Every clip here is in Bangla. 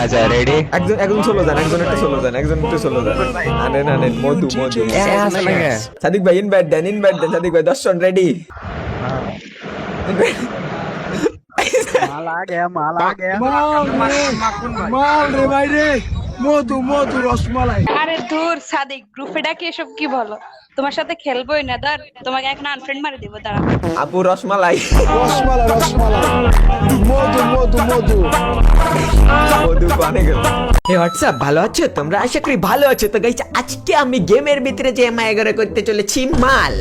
আচ্ছা রেডি একজন একজন চলো যান, একজন একটু চলো যান, একজন একটু চলো যান। আনেন আনেন মধু মধু। সাদিক ভাই ইনভাইট দেন সাদিক ভাই 10 জন রেডি। মাল রে ভাই রে, মধু মধু রসমালাই। আরে দূর সাদিক, গ্রুপে ডাকি এসব কি বলো? তোমার সাথে খেলবোই না, দাঁড় তোমাকে এখন আনফ্রেন্ড মারি দিব, দাঁড়া। আপু রসমালাই রসমালাই রসমালাই, মধু মধু মধু। মধু পানে গেল। হে হোয়াটসঅ্যাপ, ভালো আছো তোমরা? আশা করি ভালো আছো। তো গাইস আজকে আমি গেমের ভিতরে যে মায়াগারে করতে চলেছি মাল।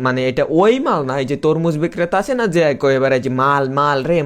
মানে এটা ওই মাল না, এই যে তরমুজ বিক্রেতা আছে না যে কই এবারে যে মাল মাল রে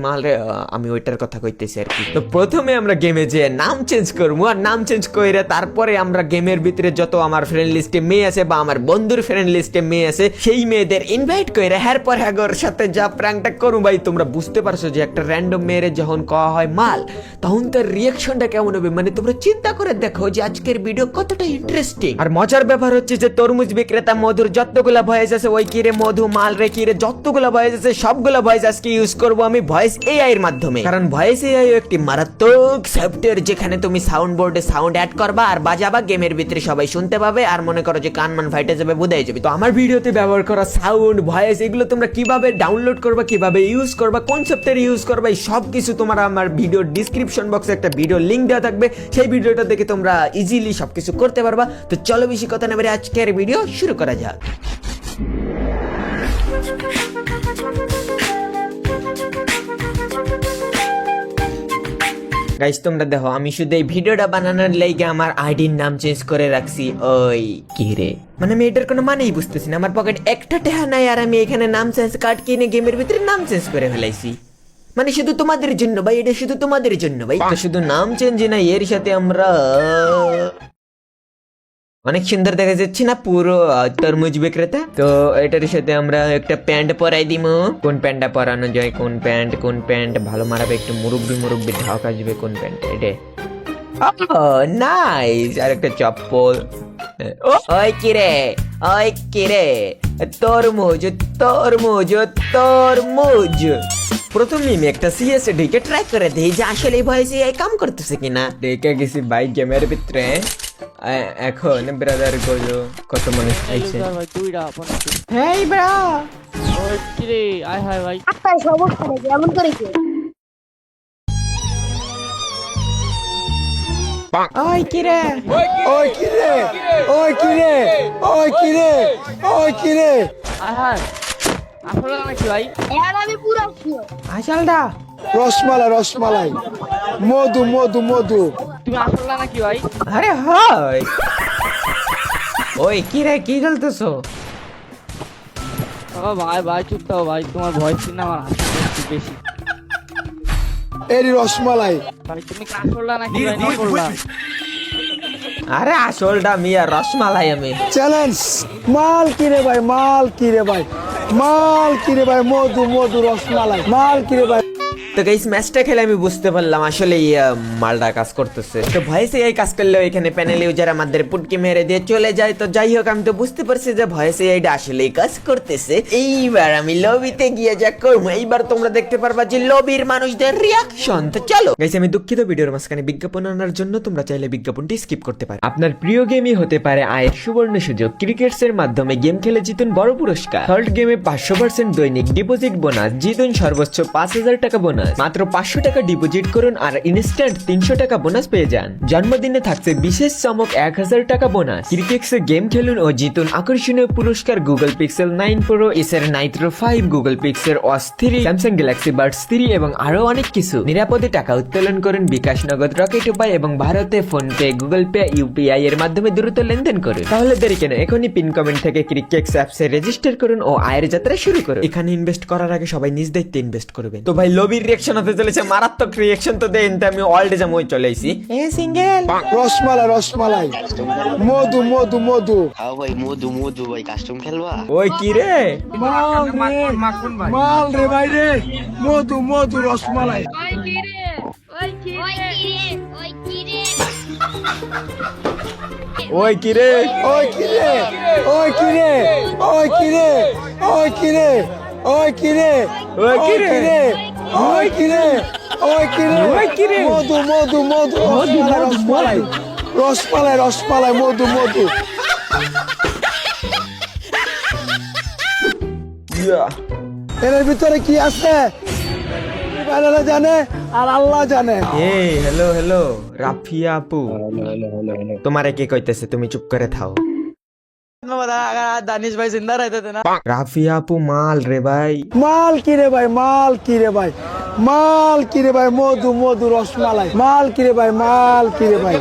আমি ওইটার কথা কইতেছি আর কি। তো প্রথমে আমরা গেমে যে নাম চেঞ্জ করবো, আর নাম চেঞ্জ করে তারপরে আমরা গেমের ভিতরে যত আমার ফ্রেন্ড লিস্টে মেয়ে আছে বা আমার বন্ধুর ফ্রেন্ড লিস্টে মেয়ে আছে সেই মেয়েদের ইনভাইট করে এরপর হ্যাগোর সাথে যা প্র্যাঙ্কটা করুম। ভাই তোমরা বুঝতে পারছো যে একটা র্যান্ডম মেয়ের যখন কওয়া হয় মাল, তখন তার রিয়াকশনটা কেমন হবে। মানে তোমরা চিন্তা করে দেখো যে আজকের ভিডিও কতটা ইন্টারেস্টিং। আর মজার ব্যাপার হচ্ছে যে তরমুজ বিক্রেতা মধুর যতগুলা ভয়েস আছে, ওই কিরে মধু মাল রে কিরে যতগুলো ভয়েস আছে সবগুলো ভয়েস আজকে ইউজ করব আমি ভয়েস এআই এর মাধ্যমে। কারণ ভয়েস এআই একটি মারাত্মক সফটওয়্যার যেখানে তুমি সাউন্ড বোর্ডে সাউন্ড অ্যাড করবা আর বাজাবা, গেমের ভিতরে সবাই শুনতে পাবে, আর মনে করো যে কান মান ফাইটে যাবে, বুঝাই যাবে। তো আমার ভিডিওতে ব্যবহার করা সাউন্ড ভয়েস এগুলো তোমরা কিভাবে ডাউনলোড করবা, কিভাবে ইউজ করবা, কোন সফটওয়্যার ইউজ করবা, এই সব কিছু তোমরা আমার ভিডিও ডিসক্রিপশন বক্সে একটা ভিডিও লিংক দেওয়া থাকবে, সেই ভিডিওটা দেখে তোমরা ইজিলি সবকিছু করতে পারবা। তো চলো বেশি কথা না বলে আজকের ভিডিও শুরু করা যাক। গাইস তোমরা দেখো, আমি শুধু এই ভিডিওটা বানানোর লাইগে আমার আইডির নাম চেঞ্জ করে রাখছি ওই কি রে, মানে আমি এটার কোনো মানেই বুঝতেছি না। আমার পকেট একটা টাকা নাই আর আমি এখানে নাম চেঞ্জ কার্ড কিনে গেমের ভিতরে নাম চেঞ্জ করে ফেলাইছি। মানে শুধু তোমাদের জন্য ভাই, এটা শুধু তোমাদের জন্য ভাই। তো শুধু নাম চেঞ্জ না, এর সাথে আমরা অনেক সুন্দর দেখা যাচ্ছে না পুরো তরমুজ বিক্রেতা। তো এটার সাথে আমরা একটা প্যান্ট পরাই দিব। কোন প্যান্টটা পরানো যায়, কোন প্যান্ট ভালো মারাবে, একটু মুরব্বি ঢাক আসবে কোন প্যান্ট এটা। নাইস। আর একটা চপ্পল। ওই কিরে তরমুজ প্রথমে আমি একটা সিএস ঢেকে ট্রাই করে দিই যে আসলে ভয়েসে এই কাম করতেছে কিনা। দেখে গেছি ভাই গেমের ভিতরে। এখন ব্রাদার গুলো কত মানুষ আইছে। হেই ব্রা, ওই কিরে আয় হায় ভাই, আপনার সমস্যা নাকি এমন করে কি? ওই কিরে ওই কিরে ওই কিরে ওই কিরে ওই কিরে, আয় হায় আসলে নাকি ভাই? এখন আমি পুরো শিওর। আসলটা রসমালাই রসমালাই, মধু মধু মধু। তুমি আসলে নাকি ভাই? আরে হয়। ওই কিরে কি চলতেছো? ও ভাই ভাই চুপ থাকো ভাই, তোমার ভয়েস শুনে আমার হাসি পাচ্ছে বেশি। এরি রসমালাই। ভাই তুমি কি আসলে নাকি ভাই না করলা? আরে আসলটা মিয়া রসমালাই আমি। চ্যালেঞ্জ, মাল কিরে ভাই, মাল কিরে ভাই, মাল কিরে ভাই, মধু মধু রসমালাই, মাল কিরে ভাই। তো গাইস ম্যাচটা খেলে আমি বুঝতে পারলাম আসলে মালটা কাজ করতেছে। তো ভয়েসে এই কাজ করলেও এখানে প্যানেল ইউজার আমাদের পুটকি মেরে দিয়ে চলে যায়। তো যাই হোক, আমি তো বুঝতে পারছি যে ভয়েসে এইটা আসলেই কাজ করতেছে। এইবার আমি লবিতে গিয়ে যা করবো, এইবার তোমরা দেখতে পারবা যে লবির মানুষদের রিয়াকশন। তো চলো গাইস, আমি দুঃখিত ভিডিওর মাঝখানে বিজ্ঞাপন আনার জন্য, তোমরা চাইলে বিজ্ঞাপনটি স্কিপ করতে পারো। আপনার প্রিয় গেমই হতে পারে আয়ের সুবর্ণ সুযোগ। ক্রিকেটস এর মাধ্যমে গেম খেলে জিতুন বড় পুরস্কার। থার্ড গেমে 500% দৈনিক ডিপোজিট বোনাস, জিতুন সর্বোচ্চ 5000 টাকা বোনাস। মাত্র 500 টাকা ডিপোজিট করুন আর ইনস্ট্যান্ট 300 টাকা বোনাস পেয়ে যান। জন্মদিনে থাকছে বিশেষ চমক 1000 টাকা বোনাস। ক্রিকেটসে গেম খেলুন ও জিতুন আকর্ষণীয় পুরস্কার গুগল পিক্সেল 9 প্রো, এসার Nitro 5, Google pixel watch 3, Samsung Galaxy Buds 3 এবং আরো অনেক কিছু। নিরাপদে টাকা উত্তোলন করুন বিকাশ, নগদ, রকেট উপায় এবং ভারতে phone pay, Google pay, UPI এর মাধ্যমে দ্রুত লেনদেন করুন। তাহলে দেরি কেন, এখনই পিন কমেন্ট থেকে ক্রিকেটস অ্যাপসে রেজিস্টার করুন ও আয়ের যাত্রা শুরু করুন। এখানে ইনভেস্ট করার আগে সবাই নিজ দায়িত্বে ইনভেস্ট করবেন। তো ভাই লবির রিঅ্যাকশন হতে চলেছে মারাত্মক রিঅ্যাকশন। তো দেন আমি অলরেডি যা মই চলে আইছি। এ সিঙ্গেল রসমালাই রসমালাই, মধু মধু মধু। হ্যাঁ ভাই মধু মধু ভাই কাস্টম খেলবা? ওই কি রে মাল রে ভাই রে, মধু মধু রসমালাই। ওই কিরে ওই কিরে ওই কি রে ওই কিরে ওই কিরে ওই কিরে ওই কিরে ওই কিরে ওই কি রে ওই কিরে ওই কিরে মধু মধু মধু রসমালাই রসমালাই রসমালাই মধু মধু এর ভিতরে কি আছে বাইরে জানে আর আল্লাহ জানে। এই হ্যালো হ্যালো রাফিয়া আপু, তোমারে কে কইতেছে? তুমি চুপ করে থাও। দানিশ ভাই জিন্দা রাইতে না। রাফিয়া আপু মাল রে ভাই। মাল কিরে ভাই মাল কিরে ভাই মাল কিরে ভাই মধু মধু রসমালাই মাল কিরে ভাই মাল কিরে ভাই।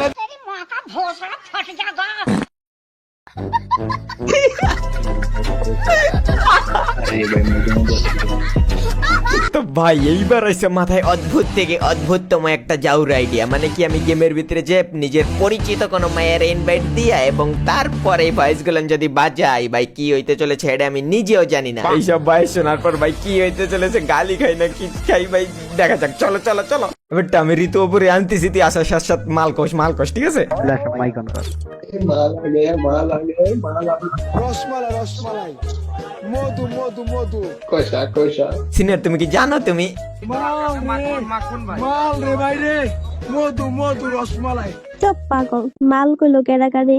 তো ভাই এইবার এসে মাথায় অদ্ভুত থেকে অদ্ভুততম একটা জাউর আইডিয়া, মানে কি আমি গেমের ভিতরে যে নিজের পরিচিত কোনো মায়ের ইনভাইট দিয়া এবং তারপরে ভয়েস গুলো যদি বাজাই, ভাই কি হইতে চলেছে এটা আমি নিজেও জানি না। এইসব ভয়েস শোনার পর ভাই কি হইতে চলেছে, গালি খাই না কি খাই ভাই দেখা যাক। চলো চলো চলো এবারটা আমি ঋতু উপরে আনতেছি, তুই আসার সাথে সাথে মালকোষ ঠিক আছে। রসমালাই রসমালাই মধু মধু মধু সিনিয়র তুমি কি জানো তুমি মাল রে ভাই রে মধু মধু রসমালাই। চুপ পাগল, মাল কইলো কেডাকারে?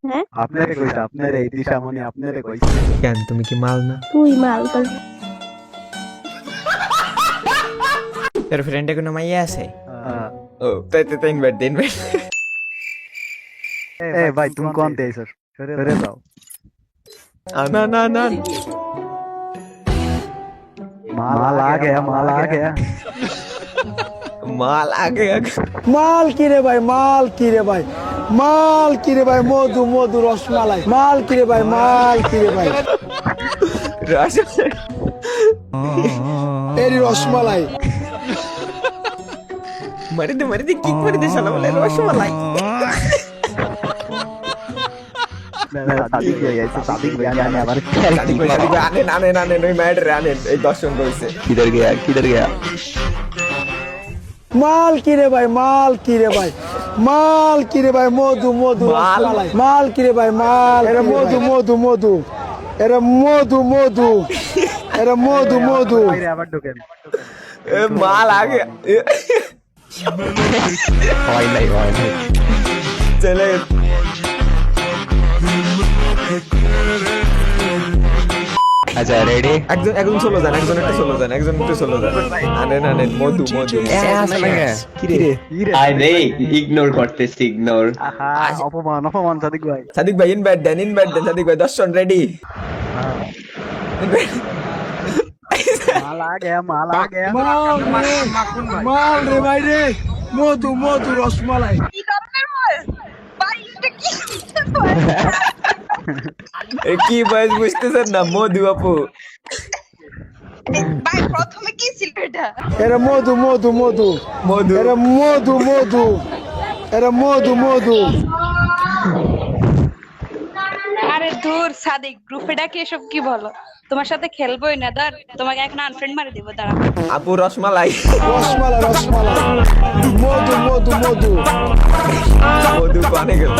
হ্যাঁ আপনারে কইছে, আপনারে এই দিশামণি আপনারে কইছে। কেন তুমি কি মাল না? তুই মাল কর। তোর ফ্রেন্ডে কোনো মাইয়া আছে? ও তাই তো ইনভাইট দিন ভাই। এ ভাই তুমি কোন দেইছ? সরে যাও। না না না মাল आ गया माल आ गया। মাল আগে মাল কিরে ভাই মাল কিরে ভাই মাল কিরে ভাই মধু মধু রসমালাই মাল কিরে ভাই মাল কিরে ভাই এরি রসমালাই মারি দে কিক মারি দে শালা বলে রসমালাই। সাদিক ভাই ऐसे सादिक भाई आने আবার সাদিক ভাই আনেন ওই ম্যাডারে আনেন, এই দর্শন কইছে। किधर गया মাল কিরে ভাই মাল কিরে ভাই মাল কিরে ভাই মধু মধু রসমালাই মাল কিরে ভাই মাল এরা মধু মধু মধু এরা মধু মধু এরা মধু মধু বাইরে আবার ঢোকেন। এ মাল আগে হয় নাই চলে আচ্ছা রেডি একজন চলো যান, একজন একটু চলো যান। আনেন মধু কিরে আরে ইগনোর করতেছি ইগনোর। অপমান সাদিক ভাই। সাদিক ভাই ইনভাইট দেন সাদিক ভাই। দর্শন রেডি? মাল आ गया মাল রে ভাই রে মধু মধু রসমালাই। কি ধরনের ভয়েস ভাই? এটা কি এ কি ভয়েস বুঝতেছেন না? মধু আপু ভাই প্রথমে কি ছিল এটা? এরা মধু মধু মধু মধু এরা মধু মধু এরা মধু মধু। আরে দূর সাদিক, গ্রুপে ডাকি এসব কি বলো? তোমার সাথে খেলবোই না, দাঁড় তোমাকে এখন আনফ্রেন্ড মারি দিব। দাঁড়া আপু রসমালাই রসমালাই রসমালাই মধু মধু মধু মধু পানে গেল।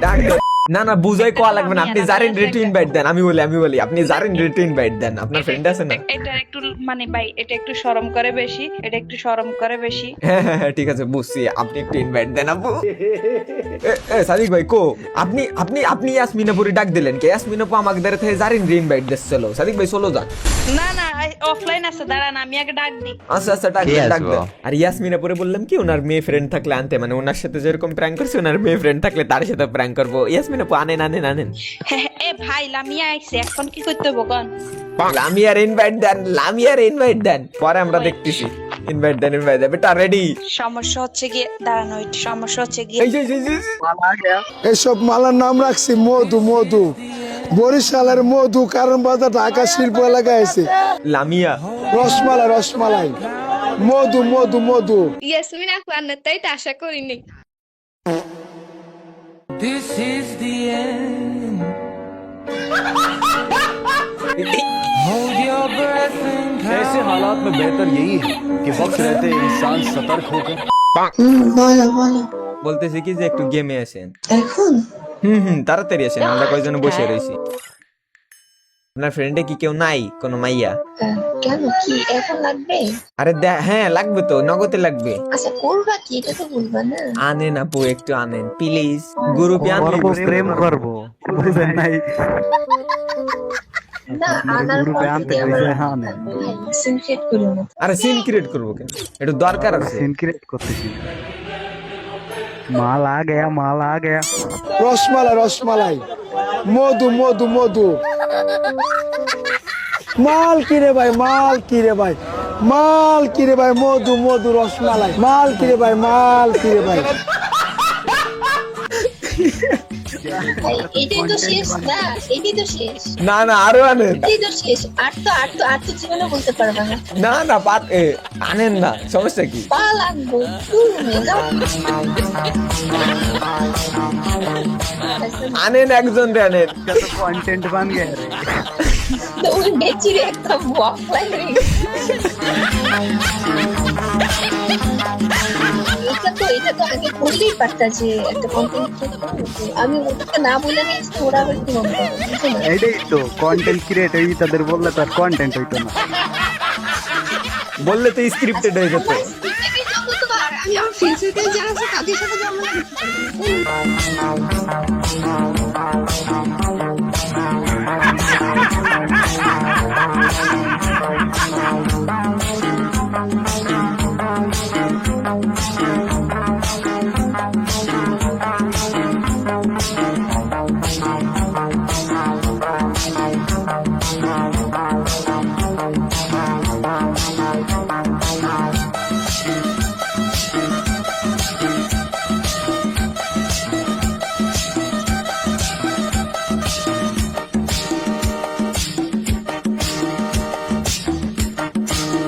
ডাক দে। না বুঝাই কোয়া লাগবে না, আপনি জারিন রেটু ইনভাইট দেন। আমি বলি আপনি জারিন রেটু ইনভাইট দেন, আপনার ফ্রেন্ড আছে না? এটা একটু মানে ভাই এটা একটু শরম করে বেশি, এটা একটু শরম করে বেশি। হ্যাঁ ঠিক আছে বুঝছি, আপনি একটু ইনভাইট দেন আপু। সাদিক ভাই কো আপনি ইয়াসমিনাপুরি ডাক দিলেন কে? ইয়াসমিনাপু আমাকে ধরে থেকে জারিন রে ইনভাইট দিস। চলো সাদিক ভাই চলো যান। না অফলাইন আছে, দাঁড়ান আমি আগে ডাক দিই। আচ্ছা ডাক দেন। আর ইয়াসমিনাপুরে বললাম কি ওনার মেয়ে ফ্রেন্ড থাকলে আনতে, মানে ওনার সাথে যেরকম প্র্যাঙ্ক করছে ওনার মেয়ে ফ্রেন্ড থাকলে তার সাথে প্র্যাঙ্ক করবো। ইয়াসমিনাপু আনেন। এ ভাই লামিয়া আইছে, এখন কি করতে হবে কোন? লামিয়ার ইনভাইট দেন পরে আমরা দেখতেছি। ইনভাইট দেন বেটা রেডি। সমস্যা হচ্ছে গিয়ে দাঁড়ানো, সমস্যা হচ্ছে গিয়ে এই যে মাল आ गया। এসব মালার নাম রাখছি মধু মধু। বরিশালের মধু কারণ বাজার ঢাকা শিল্প এলাকায় আছে। লামিয়া রসমালাই রসমালাই মধু মধু মধু। ইয়াসমিন আপু আর তাই তো আশা করিনি। ऐसे हालात में बेहतर यही है कि वक्त रहते इंसान सतर्क होकर। বলতেছি কি যে একটু গেমে আসেন। এখন তাড়াতাড়ি আসেন, আমরা কয়জন বসে রয়েছি। আপনার ফ্রেন্ডে কি কেউ নাই কোনো মাইয়া? কেন কি এখন লাগবে? আরে হ্যাঁ লাগবে তো, নগদে লাগবে। আচ্ছা করবা কি এটা তো বলবা না। আনেন আপু, একটু আনেন প্লিজ। গ্রুপে আনবেন? প্রেম করবো বুঝেন নাই? না আনার গ্রুপে আনতে কইছে হ্যাঁ না। সিনক্রেট করো না। আরে সিন ক্রিয়েট করবো কেন, একটু দরকার আছে। সিনক্রেট করতেছি। মাল আ গয়া রসমালাই রসমালাই মধু মধু মধু মাল কিরে ভাই মাল কিরে ভাই মাল কিরে ভাই মধু মধু রসমালাই মাল কিরে ভাই মাল কিরে ভাই এটাই তো শেষ না, এটাই তো শেষ, না না আরো আনেন। এটাই তো শেষ। আর তো জীবনে বলতে পারবা না। না না আনেন না, সমস্যা কি? পা লাগবো তুমি যাও। আনেন একজন রে আনেন। तो कंटेंट बन गया रे। তো ওই বেচির একটা ওয়াক লাগে। এটা তো আগে বললেই পারতা যে একটা কন্টেন্ট আমি ওটাকে না বলে নিয়েছি, ওরা আবার কি মনে করে বুঝছো না? এটাই তো কন্টেন্ট ক্রিয়েট হই তাদের বললে তার কন্টেন্ট হইতো না। বললে তো স্ক্রিপ্টেড হয়ে যেত। আমি আমার ফেসবুকে যারা আছে তাদের সাথে যেমন